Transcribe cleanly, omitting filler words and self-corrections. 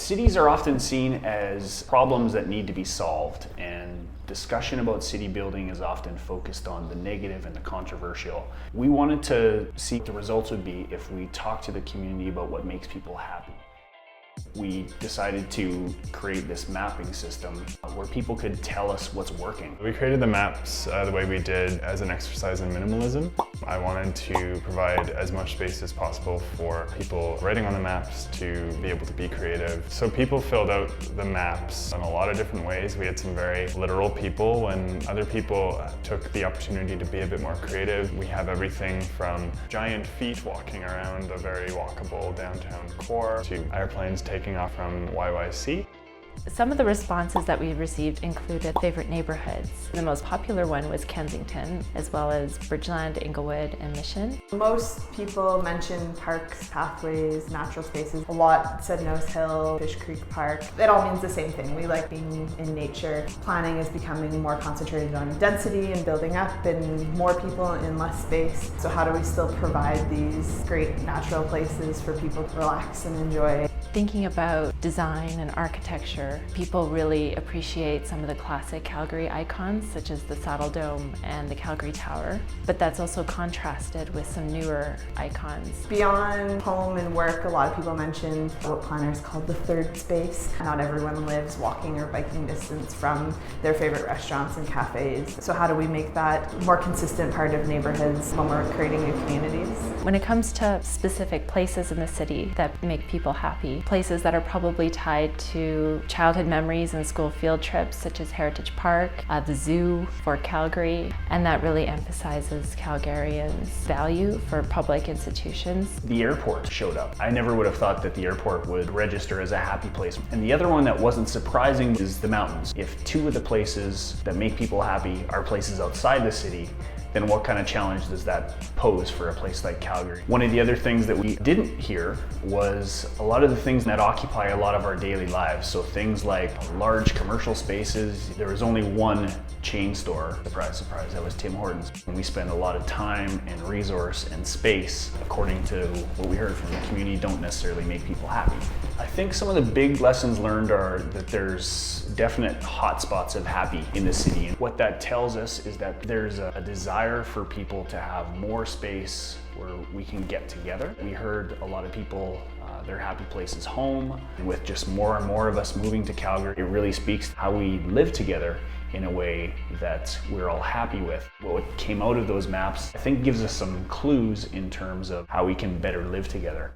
Cities are often seen as problems that need to be solved, and discussion about city building is often focused on the negative and the controversial. We wanted to see what the results would be if we talked to the community about what makes people happy. We decided to create this mapping system where people could tell us what's working. We created the maps the way we did as an exercise in minimalism. I wanted to provide as much space as possible for people writing on the maps to be able to be creative. So people filled out the maps in a lot of different ways. We had some very literal people, and other people took the opportunity to be a bit more creative. We have everything from giant feet walking around a very walkable downtown core to airplanes taking off from YYC. Some of the responses that we received included favorite neighborhoods. The most popular one was Kensington, as well as Bridgeland, Inglewood, and Mission. Most people mentioned parks, pathways, natural spaces. A lot said Nose Hill, Fish Creek Park. It all means the same thing. We like being in nature. Planning is becoming more concentrated on density and building up and more people in less space. So how do we still provide these great natural places for people to relax and enjoy? Thinking about design and architecture, people really appreciate some of the classic Calgary icons, such as the Saddle Dome and the Calgary Tower, but that's also contrasted with some newer icons. Beyond home and work, a lot of people mentioned what planners called the third space. Not everyone lives walking or biking distance from their favorite restaurants and cafes. So how do we make that a more consistent part of neighborhoods when we're creating new communities? When it comes to specific places in the city that make people happy, places that are probably tied to childhood memories and school field trips, such as Heritage Park, the zoo for Calgary, and that really emphasizes Calgarians' value for public institutions. The airport showed up. I never would have thought that the airport would register as a happy place. And the other one that wasn't surprising is the mountains. If two of the places that make people happy are places outside the city, then what kind of challenge does that pose for a place like Calgary? One of the other things that we didn't hear was a lot of the things that occupy a lot of our daily lives. So things like large commercial spaces. There was only one chain store, surprise, surprise, that was Tim Hortons. And we spend a lot of time and resource and space, according to what we heard from the community, don't necessarily make people happy. I think some of the big lessons learned are that there's definite hotspots of happy in the city. And what that tells us is that there's a desire for people to have more space where we can get together. We heard a lot of people, their happy place is home. And with just more and more of us moving to Calgary, it really speaks to how we live together in a way that we're all happy with. What came out of those maps, I think, gives us some clues in terms of how we can better live together.